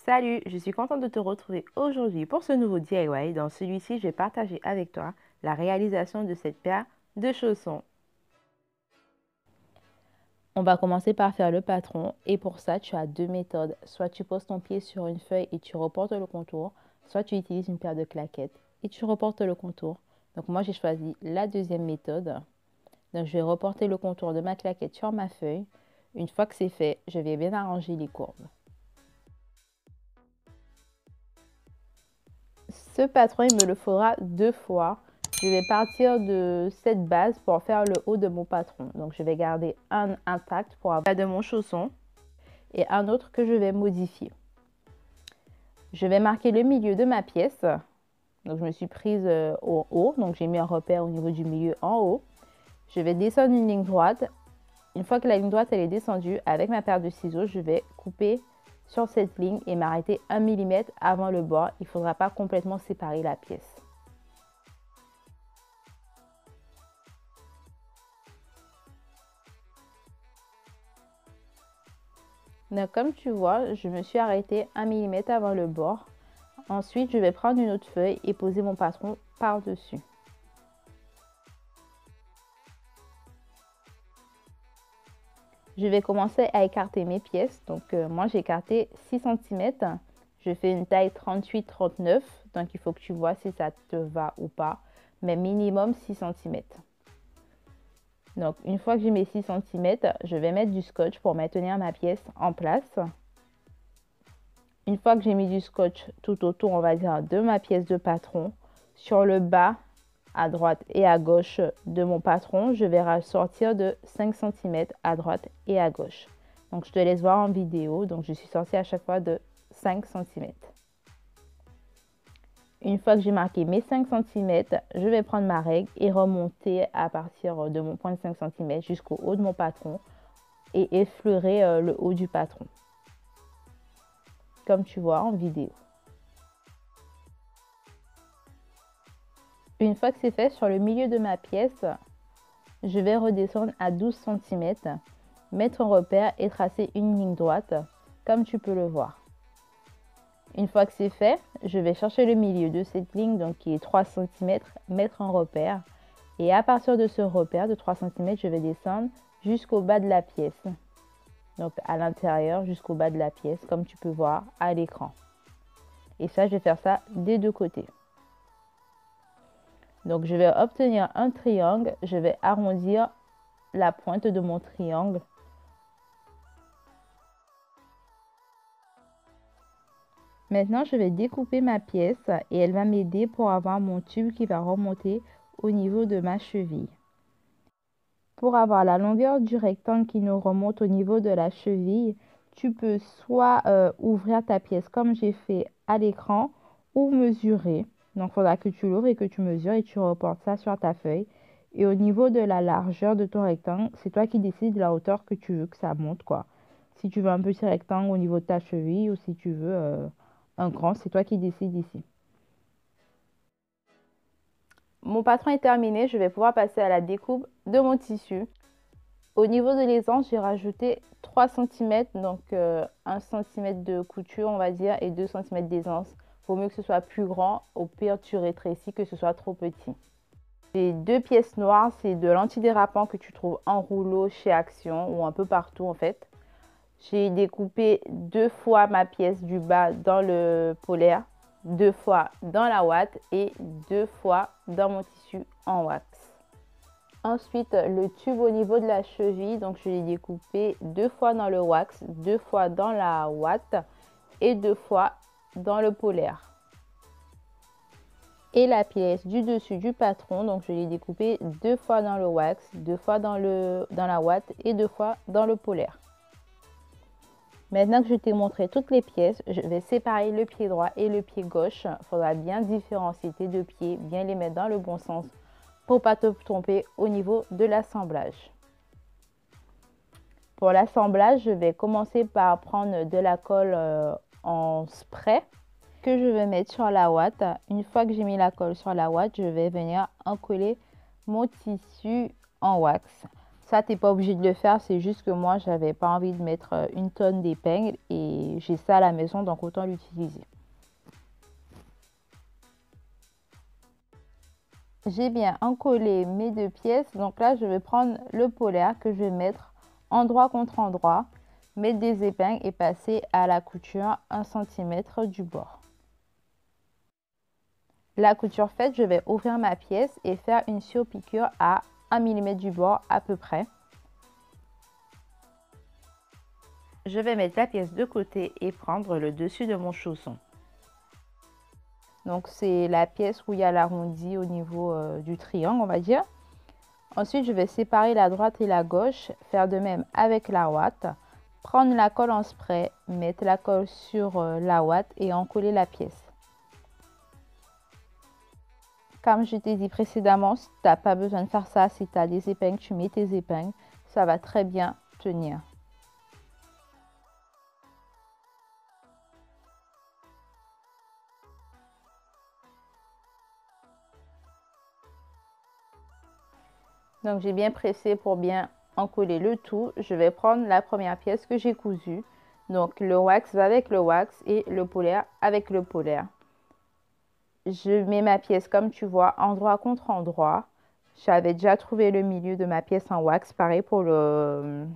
Salut, je suis contente de te retrouver aujourd'hui pour ce nouveau DIY. Dans celui-ci, je vais partager avec toi la réalisation de cette paire de chaussons. On va commencer par faire le patron et pour ça, tu as deux méthodes. Soit tu poses ton pied sur une feuille et tu reportes le contour, soit tu utilises une paire de claquettes et tu reportes le contour. Donc moi, j'ai choisi la deuxième méthode. Donc je vais reporter le contour de ma claquette sur ma feuille. Une fois que c'est fait, je vais bien arranger les courbes. Ce patron, il me le faudra deux fois. Je vais partir de cette base pour faire le haut de mon patron. Donc, je vais garder un intact pour avoir de mon chausson et un autre que je vais modifier. Je vais marquer le milieu de ma pièce. Donc, je me suis prise au haut. Donc, j'ai mis un repère au niveau du milieu en haut. Je vais descendre une ligne droite. Une fois que la ligne droite elle est descendue, avec ma paire de ciseaux, je vais couper sur cette ligne et m'arrêter 1 mm avant le bord. Il ne faudra pas complètement séparer la pièce. Donc, comme tu vois, je me suis arrêtée 1 mm avant le bord. Ensuite, je vais prendre une autre feuille et poser mon patron par-dessus. Je vais commencer à écarter mes pièces. Donc, moi, j'ai écarté 6 cm. Je fais une taille 38-39. Donc, il faut que tu vois si ça te va ou pas. Mais minimum 6 cm. Donc, une fois que j'ai mes 6 cm, je vais mettre du scotch pour maintenir ma pièce en place. Une fois que j'ai mis du scotch tout autour, on va dire, de ma pièce de patron, sur le bas, à droite et à gauche de mon patron, je vais ressortir de 5 cm à droite et à gauche. Donc, je te laisse voir en vidéo. Donc, je suis sortie à chaque fois de 5 cm. Une fois que j'ai marqué mes 5 cm, je vais prendre ma règle et remonter à partir de mon point de 5 cm jusqu'au haut de mon patron et effleurer le haut du patron, comme tu vois en vidéo. Une fois que c'est fait, sur le milieu de ma pièce, je vais redescendre à 12 cm, mettre un repère et tracer une ligne droite, comme tu peux le voir. Une fois que c'est fait, je vais chercher le milieu de cette ligne, donc qui est 3 cm, mettre un repère. Et à partir de ce repère de 3 cm, je vais descendre jusqu'au bas de la pièce. Donc à l'intérieur, jusqu'au bas de la pièce, comme tu peux voir à l'écran. Et ça, je vais faire ça des deux côtés. Donc, je vais obtenir un triangle. Je vais arrondir la pointe de mon triangle. Maintenant, je vais découper ma pièce et elle va m'aider pour avoir mon tube qui va remonter au niveau de ma cheville. Pour avoir la longueur du rectangle qui nous remonte au niveau de la cheville, tu peux soit ouvrir ta pièce comme j'ai fait à l'écran ou mesurer. Donc, il faudra que tu l'ouvres et que tu mesures et tu reportes ça sur ta feuille. Et au niveau de la largeur de ton rectangle, c'est toi qui décides de la hauteur que tu veux que ça monte, quoi. Si tu veux un petit rectangle au niveau de ta cheville ou si tu veux un grand, c'est toi qui décides ici. Mon patron est terminé, je vais pouvoir passer à la découpe de mon tissu. Au niveau de l'aisance, j'ai rajouté 3 cm, donc 1 cm de couture, on va dire, et 2 cm d'aisance. Il vaut mieux que ce soit plus grand, au pire tu rétrécis, que ce soit trop petit. J'ai deux pièces noires, c'est de l'antidérapant que tu trouves en rouleau chez Action ou un peu partout en fait. J'ai découpé 2 fois ma pièce du bas dans le polaire, 2 fois dans la ouate et 2 fois dans mon tissu en wax. Ensuite, le tube au niveau de la cheville, donc je l'ai découpé 2 fois dans le wax, 2 fois dans la ouate et 2 fois dans le polaire. Et la pièce du dessus du patron, donc je l'ai découpé 2 fois dans le wax, 2 fois dans la ouate et 2 fois dans le polaire. Maintenant que je t'ai montré toutes les pièces, je vais séparer le pied droit et le pied gauche. Il faudra bien différencier tes deux pieds, bien les mettre dans le bon sens pour ne pas te tromper au niveau de l'assemblage. Pour l'assemblage, je vais commencer par prendre de la colle en spray que je vais mettre sur la ouate. Une fois que j'ai mis la colle sur la ouate, je vais venir encoller mon tissu en wax. Ça, tu n'es pas obligé de le faire, c'est juste que moi, j'avais pas envie de mettre une tonne d'épingles et j'ai ça à la maison, donc autant l'utiliser. J'ai bien encollé mes deux pièces, donc là, je vais prendre le polaire que je vais mettre endroit contre endroit, mettre des épingles et passer à la couture 1 cm du bord. La couture faite, je vais ouvrir ma pièce et faire une surpiqûre à 1 mm du bord à peu près. Je vais mettre la pièce de côté et prendre le dessus de mon chausson. Donc c'est la pièce où il y a l'arrondi au niveau du triangle, on va dire. Ensuite, je vais séparer la droite et la gauche, faire de même avec la ouate. Prendre la colle en spray, mettre la colle sur la ouate et encoller la pièce. Comme je t'ai dit précédemment, tu n'as pas besoin de faire ça. Si tu as des épingles, tu mets tes épingles. Ça va très bien tenir. Donc j'ai bien pressé pour bien encoller le tout. Je vais prendre la première pièce que j'ai cousue. Donc le wax va avec le wax et le polaire avec le polaire. Je mets ma pièce comme tu vois, endroit contre endroit. J'avais déjà trouvé le milieu de ma pièce en wax. Pareil pour le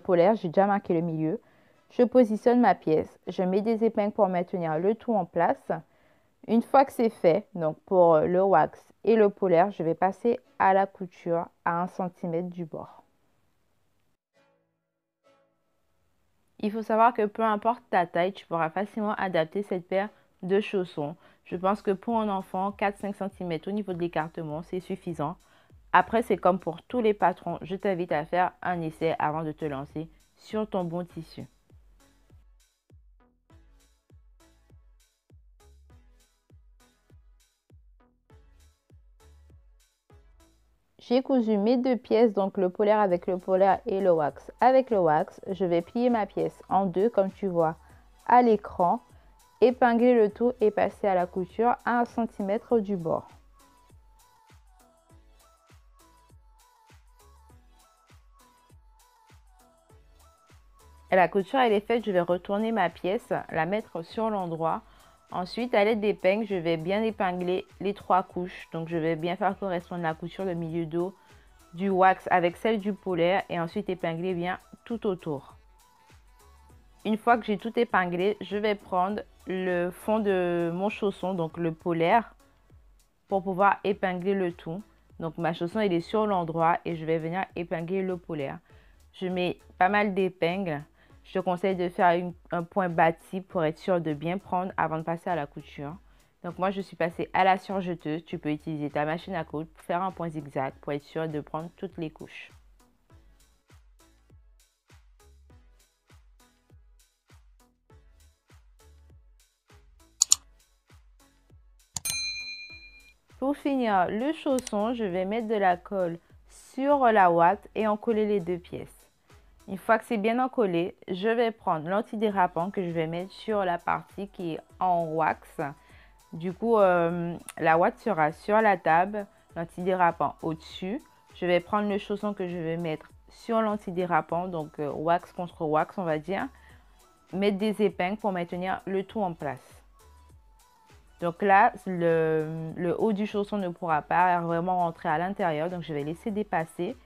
polaire, j'ai déjà marqué le milieu. Je positionne ma pièce. Je mets des épingles pour maintenir le tout en place. Une fois que c'est fait, donc pour le wax et le polaire, je vais passer à la couture à 1 cm du bord. Il faut savoir que peu importe ta taille, tu pourras facilement adapter cette paire de chaussons. Je pense que pour un enfant, 4-5 cm au niveau de l'écartement, c'est suffisant. Après, c'est comme pour tous les patrons, je t'invite à faire un essai avant de te lancer sur ton bon tissu. J'ai cousu mes deux pièces, donc le polaire avec le polaire et le wax avec le wax. Je vais plier ma pièce en deux comme tu vois à l'écran, épingler le tout et passer à la couture à 1 cm du bord. La couture elle est faite, je vais retourner ma pièce, la mettre sur l'endroit. Ensuite, à l'aide d'épingles, je vais bien épingler les 3 couches. Donc, je vais bien faire correspondre la couture de milieu dos du wax avec celle du polaire et ensuite épingler bien tout autour. Une fois que j'ai tout épinglé, je vais prendre le fond de mon chausson, donc le polaire, pour pouvoir épingler le tout. Donc, ma chausson elle est sur l'endroit et je vais venir épingler le polaire. Je mets pas mal d'épingles. Je te conseille de faire un point bâti pour être sûr de bien prendre avant de passer à la couture. Donc moi, je suis passée à la surjeteuse. Tu peux utiliser ta machine à coudre pour faire un point zigzag pour être sûr de prendre toutes les couches. Pour finir le chausson, je vais mettre de la colle sur la ouate et encoller les deux pièces. Une fois que c'est bien encollé, je vais prendre l'antidérapant que je vais mettre sur la partie qui est en wax. Du coup, la ouate sera sur la table, l'antidérapant au-dessus. Je vais prendre le chausson que je vais mettre sur l'antidérapant, donc wax contre wax, on va dire. Mettre des épingles pour maintenir le tout en place. Donc là, le haut du chausson ne pourra pas vraiment rentrer à l'intérieur, donc je vais laisser dépasser.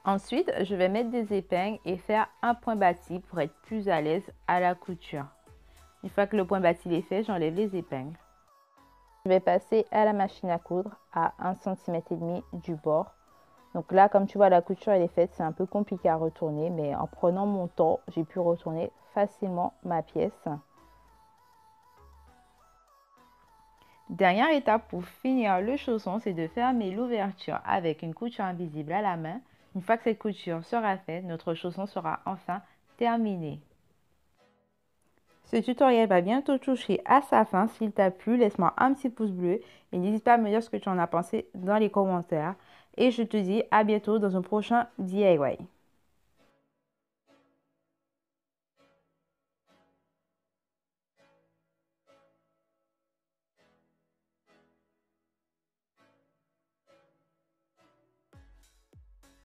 Ensuite, je vais mettre des épingles et faire un point bâti pour être plus à l'aise à la couture. Une fois que le point bâti est fait, j'enlève les épingles. Je vais passer à la machine à coudre à 1,5 cm du bord. Donc là, comme tu vois, la couture elle est faite, c'est un peu compliqué à retourner, mais en prenant mon temps, j'ai pu retourner facilement ma pièce. Dernière étape pour finir le chausson, c'est de fermer l'ouverture avec une couture invisible à la main. Une fois que cette couture sera faite, notre chausson sera enfin terminé. Ce tutoriel va bientôt toucher à sa fin. S'il t'a plu, laisse-moi un petit pouce bleu et n'hésite pas à me dire ce que tu en as pensé dans les commentaires. Et je te dis à bientôt dans un prochain DIY.